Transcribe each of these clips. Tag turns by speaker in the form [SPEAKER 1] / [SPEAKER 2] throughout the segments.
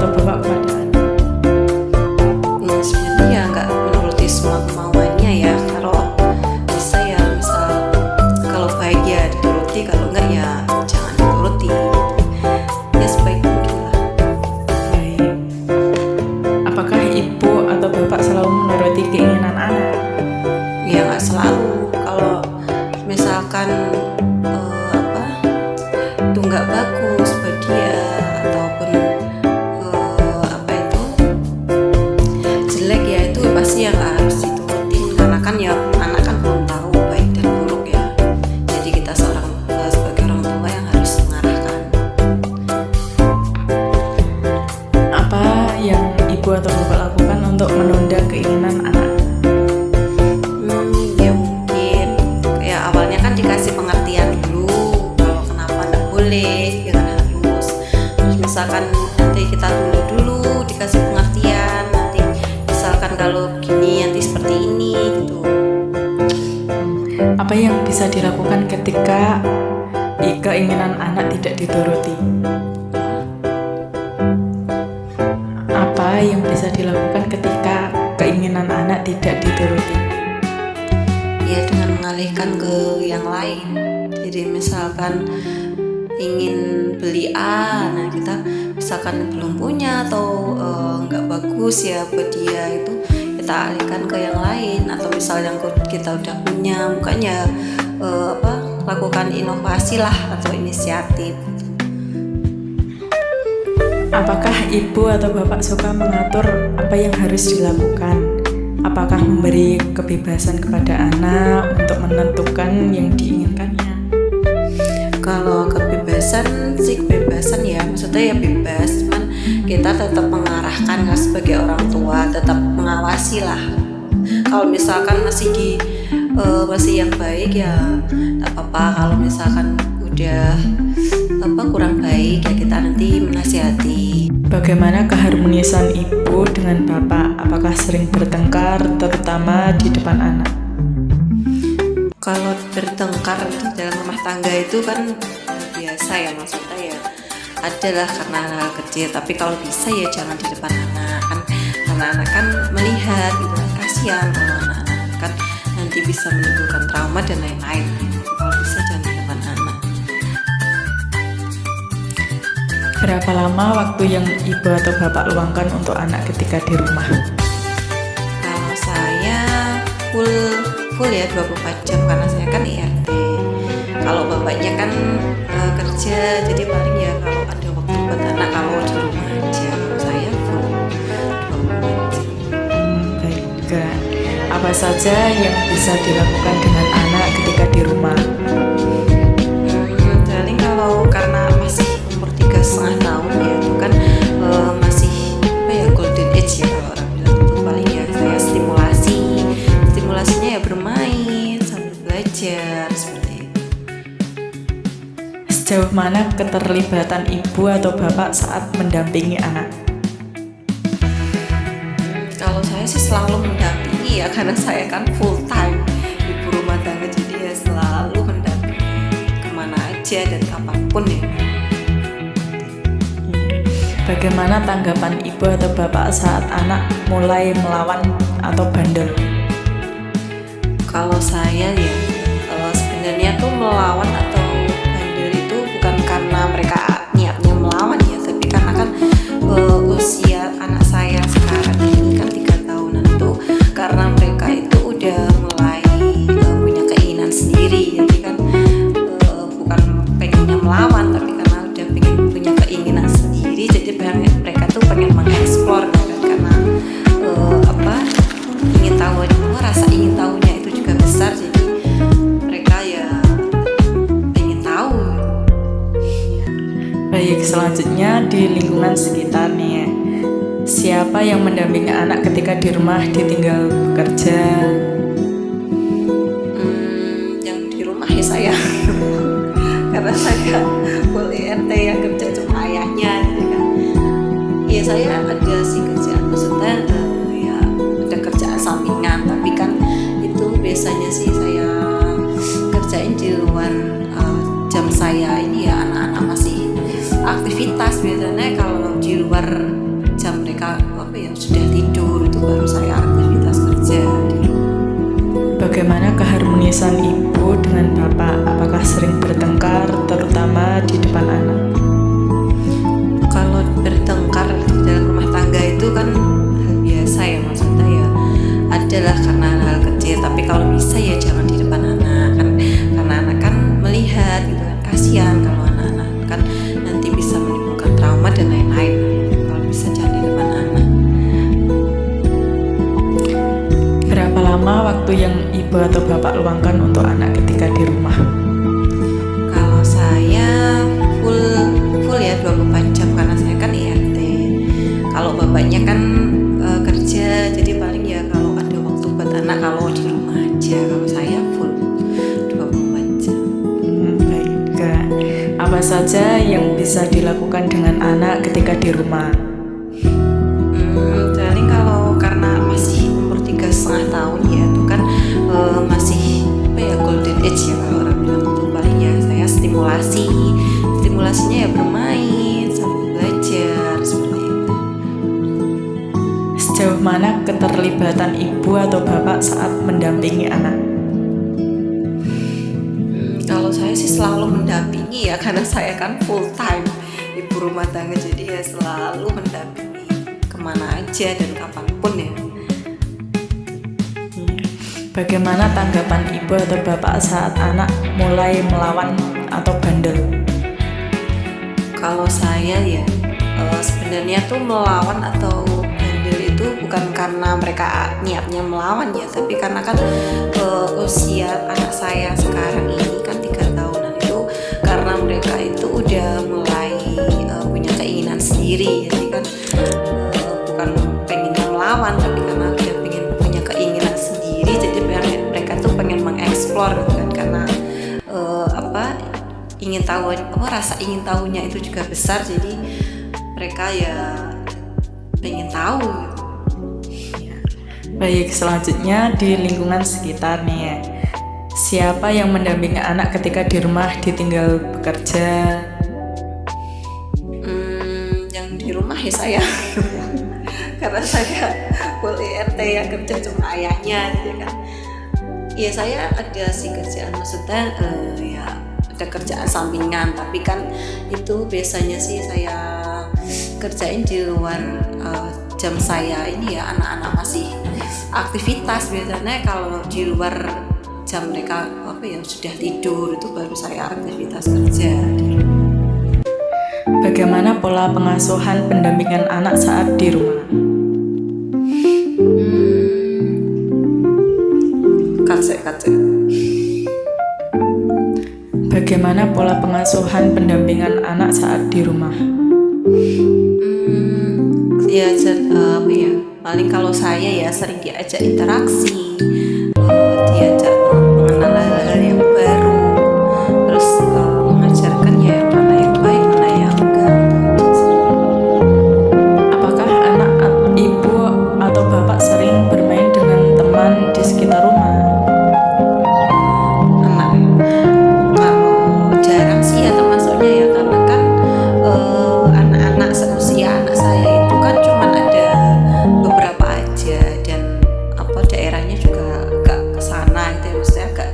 [SPEAKER 1] atau bapak kepada anak?
[SPEAKER 2] Sebenarnya ya nggak menuruti semua kemauannya ya. Kalau bisa ya misal kalau baik ya dituruti, kalau enggak ya jangan dituruti. Ya sebaik mungkin lah.
[SPEAKER 1] Baik. Apakah ibu atau bapak selalu menuruti keinginan anak?
[SPEAKER 2] Ya nggak selalu. Kalau misalkan itu nggak bagus buat dia ataupun jelek ya, itu pasti ya nggak harus diturutin, karena kan ya anak kan belum tahu baik dan buruk ya. Jadi kita sebagai orang tua yang harus mengarahkan.
[SPEAKER 1] Apa yang ibu atau bapak lakukan untuk menunda keinginan anak?
[SPEAKER 2] Ya mungkin kayak awalnya kan dikasih pengertian dulu kalau kenapa nggak boleh, jangan harus. Terus misalkan nanti kita dulu dikasih pengertian, nanti misalkan kalau gini nanti seperti ini gitu.
[SPEAKER 1] Apa yang bisa dilakukan ketika keinginan anak tidak dituruti? Apa yang bisa dilakukan ketika keinginan anak tidak dituruti?
[SPEAKER 2] Ya dengan mengalihkan ke yang lain. Jadi misalkan ingin beli A, nah kita misalkan belum punya atau nggak bagus ya buat dia, itu kita alihkan ke yang lain. Atau misalnya kita udah punya, bukannya lakukan inovasi lah atau inisiatif.
[SPEAKER 1] Apakah ibu atau bapak suka mengatur apa yang harus dilakukan? Apakah memberi kebebasan kepada anak untuk menentukan yang diinginkannya?
[SPEAKER 2] Kalau kebebasan sih kebebasan ya, maksudnya ya bebas, cuman kita tetap mengarahkan kan sebagai orang tua, tetap mengawasi lah. Kalau misalkan masih yang baik ya tak apa. Kalau misalkan udah kurang baik ya kita nanti menasihati.
[SPEAKER 1] Bagaimana keharmonisan ibu dengan bapak? Apakah sering bertengkar, terutama di depan anak?
[SPEAKER 2] Kalau bertengkar di dalam rumah tangga itu kan biasa ya, maksudnya ya adalah karena hal kecil. Tapi kalau bisa ya jangan di depan anak kan, karena anak kan melihat gitu kan, kasihan kalau anak-anak kan nanti bisa menimbulkan trauma dan lain-lain. Kalau bisa jangan di depan anak.
[SPEAKER 1] Berapa lama waktu yang ibu atau bapak luangkan untuk anak ketika di rumah?
[SPEAKER 2] Kalau saya full ya 24 jam karena saya kan IRT. Kalau bapaknya kan kerja, jadi paling ya kalau ada waktu buat anak kalau di rumah aja. Kalau saya full 24 jam.
[SPEAKER 1] Baik. Apa saja yang bisa dilakukan dengan anak ketika di rumah?
[SPEAKER 2] Paling kalau karena masih umur 3,5 tahun ya, itu kan masih golden age ya kalau orang bilang, itu paling ya saya stimulasinya ya bermain sambil belajar seperti itu.
[SPEAKER 1] Sejauh mana keterlibatan ibu atau bapak saat mendampingi anak?
[SPEAKER 2] Kalau saya sih selalu mendampingi ya, karena saya kan full time ibu rumah tangga, jadi ya selalu mendampingi kemana aja dan kapanpun ya.
[SPEAKER 1] Bagaimana tanggapan ibu atau bapak saat anak mulai melawan atau bandel?
[SPEAKER 2] Kalau saya ya sebenarnya tuh melawan atau bandel itu bukan karena mereka niatnya melawan ya, tapi karena kan usia anak saya sekarang ini kan 3 tahunan tuh karena mereka itu udah mulai punya keinginan sendiri. Jadi kan bukan pengennya melawan, tapi karena udah pengen punya keinginan sendiri, jadi mereka tuh pengen mengeksplor kan, karena ingin tahu, rasa ingin tahunya itu juga besar, jadi mereka ya pengen tahu.
[SPEAKER 1] Baik, selanjutnya di lingkungan sekitar nih, siapa yang mendampingi anak ketika di rumah ditinggal bekerja?
[SPEAKER 2] Yang di rumah ya saya karena saya boleh RT yang kerja cuma ayahnya, jadi kan ya saya ada sih kerjaan, maksudnya ya ada kerjaan sampingan, tapi kan itu biasanya sih saya kerjain di luar jam saya ini ya, anak-anak masih aktivitas. Biasanya kalau di luar mereka sudah tidur itu baru saya aktivitas kerja di rumah.
[SPEAKER 1] Bagaimana keharmonisan ibu dengan bapak? Apakah sering bertengkar, terutama di depan anak?
[SPEAKER 2] Kalau bertengkar di dalam rumah tangga itu kan hal biasa ya, maksudnya ya adalah karena hal kecil, tapi kalau bisa ya jangan di depan anak kan, karena anak kan melihat gitu kan, kasihan kalau anak-anak kan nanti bisa menimbulkan trauma dan lain-lain. Kalau bisa jangan di depan anak.
[SPEAKER 1] Berapa lama waktu yang ibu atau bapak luangkan untuk anak ketika di rumah?
[SPEAKER 2] Kalau saya full ya 24 jam karena saya kan IRT. Kalau bapaknya kan kerja, jadi paling ya kalau ada waktu buat anak kalau di rumah aja. Kalau saya full 24 jam.
[SPEAKER 1] Baik, Kak. Apa saja yang bisa dilakukan dengan anak ketika di rumah?
[SPEAKER 2] Paling kalau karena masih umur 3,5 tahun ya, itu kan masih golden age ya kalau orang bilang, itu paling ya saya stimulasinya ya bermain sambil belajar seperti itu.
[SPEAKER 1] Sejauh mana keterlibatan ibu atau bapak saat mendampingi anak?
[SPEAKER 2] Kalau saya sih selalu mendampingi ya, karena saya kan full time ibu rumah tangga, jadi ya selalu mendampingi kemana aja dan kapanpun ya.
[SPEAKER 1] Bagaimana tanggapan ibu atau bapak saat anak mulai melawan atau bandel?
[SPEAKER 2] Kalau saya ya sebenarnya tuh melawan atau bandel itu bukan karena mereka niatnya melawan ya, tapi karena kan usia anak saya sekarang ini kan 3 tahunan itu karena mereka itu udah mulai punya keinginan sendiri, jadi kan bukan pengennya melawan, tapi karena udah pengen punya keinginan sendiri, jadi mereka tuh pengen mengeksplor gitu kan, karena ingin tahu, rasa ingin tahunya itu juga besar, jadi mereka ya pengen tahu gitu.
[SPEAKER 1] Baik, selanjutnya di lingkungan sekitar nih ya. Siapa yang mendampingi anak ketika di rumah ditinggal bekerja?
[SPEAKER 2] Yang di rumah ya saya karena saya full IRT ya, kerja cuma ayahnya gitu kan. Ya saya ada sih kerjaan, maksudnya ya ada kerjaan sampingan, tapi kan itu biasanya sih saya kerjain di luar jam saya ini ya, anak-anak masih aktivitas. Biasanya kalau di luar jam mereka sudah tidur itu baru saya aktivitas kerja.
[SPEAKER 1] Bagaimana pola pengasuhan pendampingan anak saat di rumah?
[SPEAKER 2] Kacek.
[SPEAKER 1] Bagaimana pola pengasuhan pendampingan anak saat di rumah?
[SPEAKER 2] Paling kalau saya ya sering diajak interaksi, diajak mengenal hal-hal yang baru, terus mengajarkan ya mana yang baik, mana yang enggak.
[SPEAKER 1] Apakah anak ibu atau bapak sering bermain dengan teman di sekitar rumah?
[SPEAKER 2] Kalau jarang sih ya termasuknya ya, karena kan anak-anak seusia anak saya itu kan cuma ada beberapa aja, dan daerahnya juga agak kesana gitu ya, maksudnya agak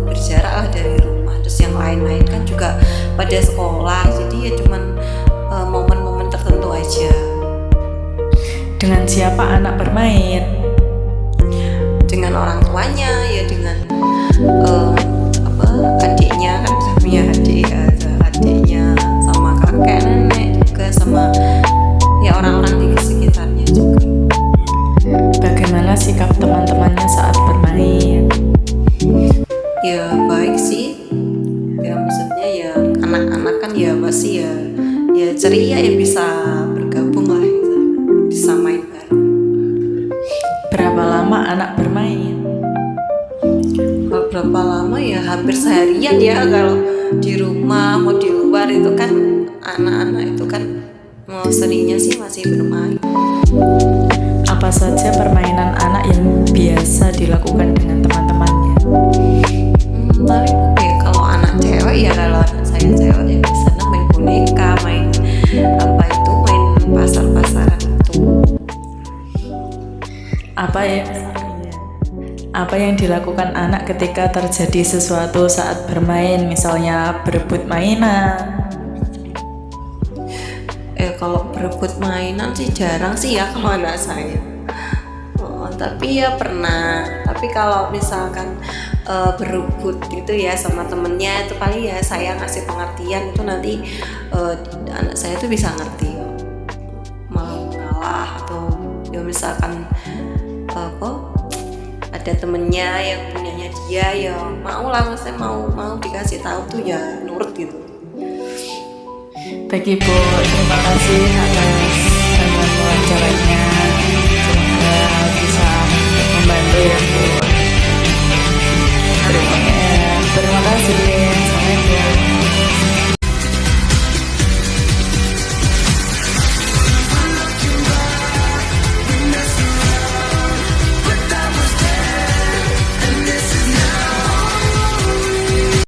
[SPEAKER 2] berjarak lah dari rumah. Terus yang lain-lain kan juga pada sekolah, jadi ya cuman momen-momen tertentu aja.
[SPEAKER 1] Dengan siapa anak bermain?
[SPEAKER 2] Dengan orang tuanya ya, dengan adiknya kan bisa punya adiknya, sama kakek nenek juga, sama ya orang-orang di sekitarnya juga.
[SPEAKER 1] Bagaimana sikap teman-temannya saat bermain?
[SPEAKER 2] Ya baik sih ya, maksudnya ya anak-anak kan ya pasti ya ceria ya, bisa bergabung lah, bisa main bareng.
[SPEAKER 1] Berapa lama anak bermain?
[SPEAKER 2] Berapa lama ya, hampir seharian ya, kalau di rumah mau di luar itu kan anak-anak itu kan mau seringnya sih masih bermain.
[SPEAKER 1] Apa saja permainan anak yang biasa dilakukan dengan teman-temannya?
[SPEAKER 2] Tapi ya kalau anak cewek ya, kalau anak saya cewek ya biasanya main boneka, main main pasar-pasaran
[SPEAKER 1] apa ya apa yang dilakukan anak ketika terjadi sesuatu saat bermain, misalnya berebut mainan.
[SPEAKER 2] Kalau berebut mainan sih jarang sih ya kalau anak saya. Tapi ya pernah. Tapi kalau misalkan berebut gitu ya sama temennya, itu paling ya saya ngasih pengertian, itu nanti anak saya tuh bisa ngerti mau ngalah, atau ya misalkan ada temennya yang punyanya dia, ya mau lah, maksudnya mau dikasih tahu tuh ya nurut gitu.
[SPEAKER 1] Baik Ibu, terima kasih atas wawancaranya. Semoga bisa membantu ya Bu. Terima kasih.